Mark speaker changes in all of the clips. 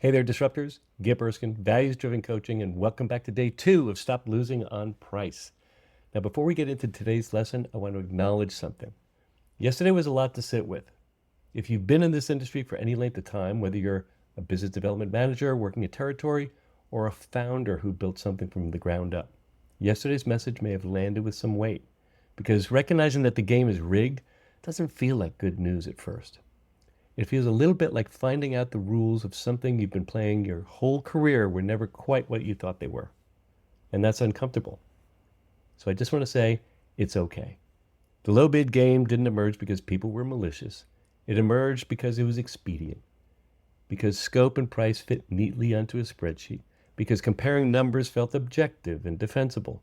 Speaker 1: Hey there, disruptors. Gip Erskine, values-driven coaching, and welcome back to day 2 of Stop Losing on Price. Now, before we get into today's lesson, I want to acknowledge something. Yesterday was a lot to sit with. If you've been in this industry for any length of time, whether you're a business development manager working a territory or a founder who built something from the ground up, yesterday's message may have landed with some weight because recognizing that the game is rigged doesn't feel like good news at first. It feels a little bit like finding out the rules of something you've been playing your whole career were never quite what you thought they were. And that's uncomfortable. So I just want to say it's okay. The low bid game didn't emerge because people were malicious. It emerged because it was expedient, because scope and price fit neatly onto a spreadsheet, because comparing numbers felt objective and defensible,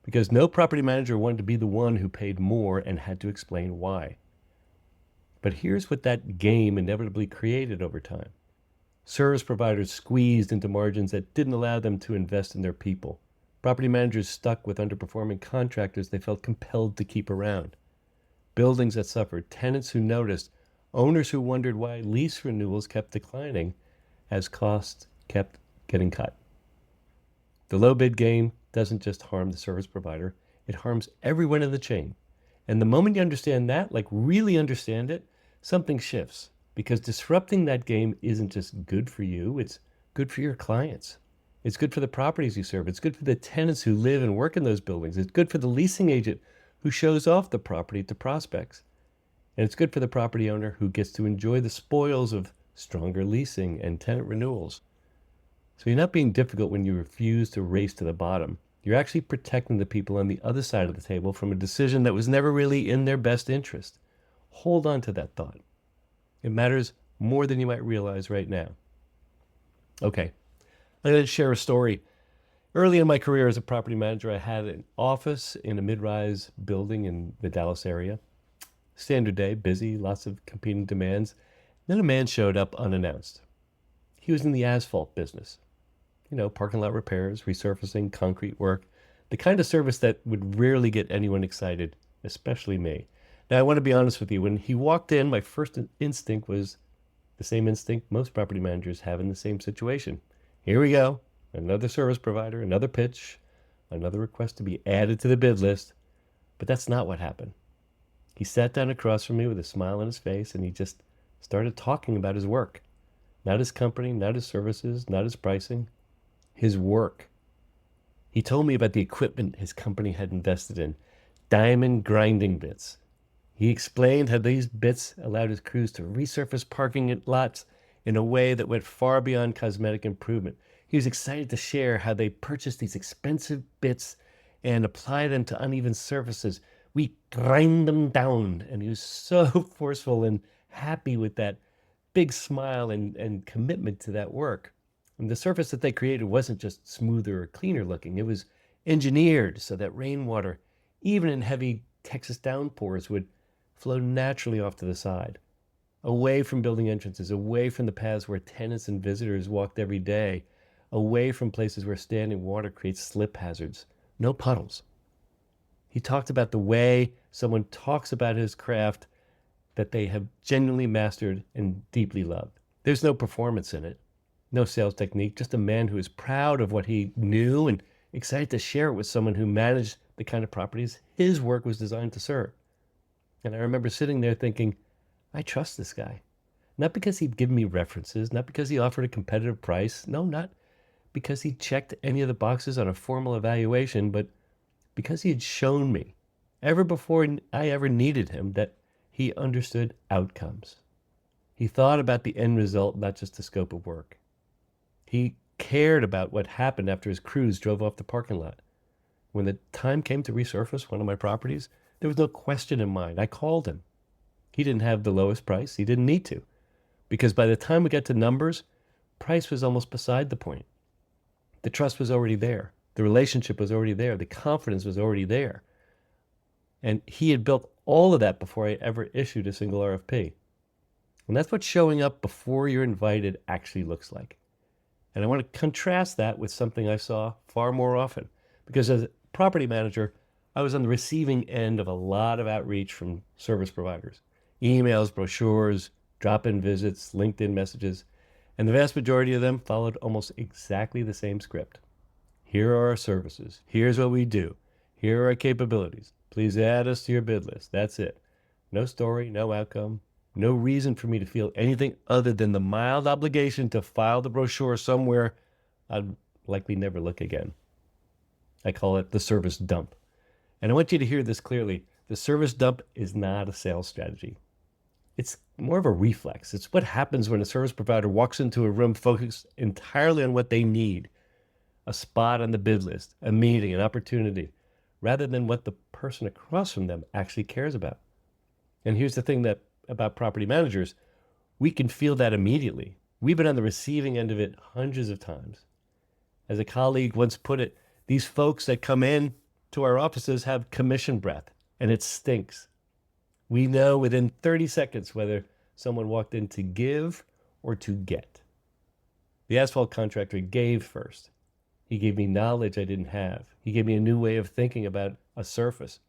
Speaker 1: because no property manager wanted to be the one who paid more and had to explain why. But here's what that game inevitably created over time. Service providers squeezed into margins that didn't allow them to invest in their people. Property managers stuck with underperforming contractors they felt compelled to keep around. Buildings that suffered, tenants who noticed, owners who wondered why lease renewals kept declining as costs kept getting cut. The low bid game doesn't just harm the service provider, it harms everyone in the chain. And the moment you understand that, like really understand it, something shifts. Because disrupting that game isn't just good for you, it's good for your clients. It's good for the properties you serve. It's good for the tenants who live and work in those buildings. It's good for the leasing agent who shows off the property to prospects. And it's good for the property owner who gets to enjoy the spoils of stronger leasing and tenant renewals. So you're not being difficult when you refuse to race to the bottom. You're actually protecting the people on the other side of the table from a decision that was never really in their best interest. Hold on to that thought. It matters more than you might realize right now. Okay, I'm going to share a story. Early in my career as a property manager, I had an office in a mid-rise building in the Dallas area. Standard day, busy, lots of competing demands. Then a man showed up unannounced. He was in the asphalt business. Parking lot repairs, resurfacing, concrete work, the kind of service that would rarely get anyone excited, especially me. Now, I want to be honest with you. When he walked in, my first instinct was the same instinct most property managers have in the same situation. Here we go. Another service provider, another pitch, another request to be added to the bid list. But that's not what happened. He sat down across from me with a smile on his face, and he just started talking about his work. Not his company, not his services, not his pricing. His work. He told me about the equipment his company had invested in, diamond grinding bits. He explained how these bits allowed his crews to resurface parking lots in a way that went far beyond cosmetic improvement. He was excited to share how they purchased these expensive bits and applied them to uneven surfaces. We grind them down, and he was so forceful and happy with that big smile and commitment to that work. And the surface that they created wasn't just smoother or cleaner looking. It was engineered so that rainwater, even in heavy Texas downpours, would flow naturally off to the side, away from building entrances, away from the paths where tenants and visitors walked every day, away from places where standing water creates slip hazards. No puddles. He talked about the way someone talks about his craft that they have genuinely mastered and deeply loved. There's no performance in it. No sales technique, just a man who is proud of what he knew and excited to share it with someone who managed the kind of properties his work was designed to serve. And I remember sitting there thinking, I trust this guy. Not because he'd given me references, not because he offered a competitive price, no, not because he checked any of the boxes on a formal evaluation, but because he had shown me, ever before I ever needed him, that he understood outcomes. He thought about the end result, not just the scope of work. He cared about what happened after his crews drove off the parking lot. When the time came to resurface one of my properties, there was no question in mind. I called him. He didn't have the lowest price. He didn't need to. Because by the time we got to numbers, price was almost beside the point. The trust was already there. The relationship was already there. The confidence was already there. And he had built all of that before I ever issued a single RFP. And that's what showing up before you're invited actually looks like. And I want to contrast that with something I saw far more often. Because as a property manager, I was on the receiving end of a lot of outreach from service providers. Emails, brochures, drop-in visits, LinkedIn messages. And the vast majority of them followed almost exactly the same script. Here are our services. Here's what we do. Here are our capabilities. Please add us to your bid list. That's it. No story, no outcome, no reason for me to feel anything other than the mild obligation to file the brochure somewhere I'd likely never look again. I call it the service dump. And I want you to hear this clearly. The service dump is not a sales strategy. It's more of a reflex. It's what happens when a service provider walks into a room focused entirely on what they need, a spot on the bid list, a meeting, an opportunity, rather than what the person across from them actually cares about. And here's the thing that about property managers, we can feel that immediately. We've been on the receiving end of it hundreds of times. As a colleague once put it, these folks that come in to our offices have commission breath, and it stinks. We know within 30 seconds whether someone walked in to give or to get. The asphalt contractor gave first. He gave me knowledge I didn't have. He gave me a new way of thinking about a surface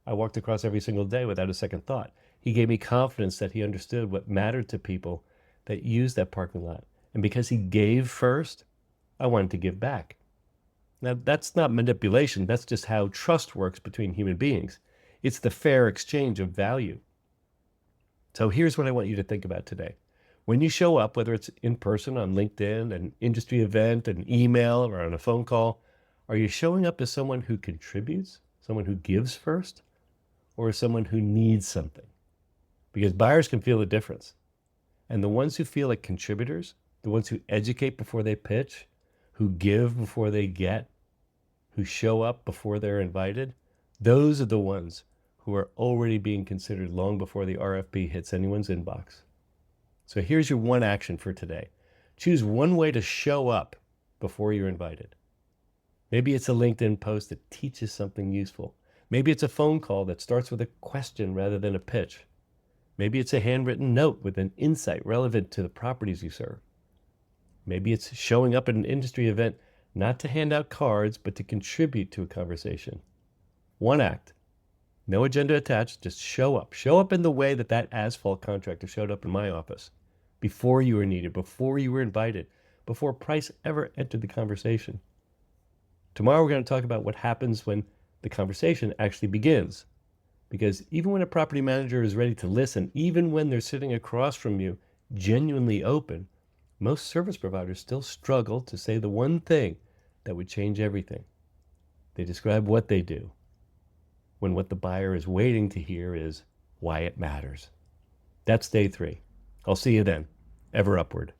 Speaker 1: I walked across every single day without a second thought. He gave me confidence that he understood what mattered to people that used that parking lot. And because he gave first, I wanted to give back. Now, that's not manipulation. That's just how trust works between human beings. It's the fair exchange of value. So here's what I want you to think about today. When you show up, whether it's in person on LinkedIn, an industry event, an email, or on a phone call, are you showing up as someone who contributes, someone who gives first, or as someone who needs something? Because buyers can feel the difference. And the ones who feel like contributors, the ones who educate before they pitch, who give before they get, who show up before they're invited, those are the ones who are already being considered long before the RFP hits anyone's inbox. So here's your one action for today. Choose one way to show up before you're invited. Maybe it's a LinkedIn post that teaches something useful. Maybe it's a phone call that starts with a question rather than a pitch. Maybe it's a handwritten note with an insight relevant to the properties you serve. Maybe it's showing up at an industry event not to hand out cards, but to contribute to a conversation. One act. No agenda attached, just show up. Show up in the way that that asphalt contractor showed up in my office. Before you were needed, before you were invited, before price ever entered the conversation. Tomorrow we're going to talk about what happens when the conversation actually begins. Because even when a property manager is ready to listen, even when they're sitting across from you, genuinely open, most service providers still struggle to say the one thing that would change everything. They describe what they do, when what the buyer is waiting to hear is why it matters. That's day 3. I'll see you then. Ever upward.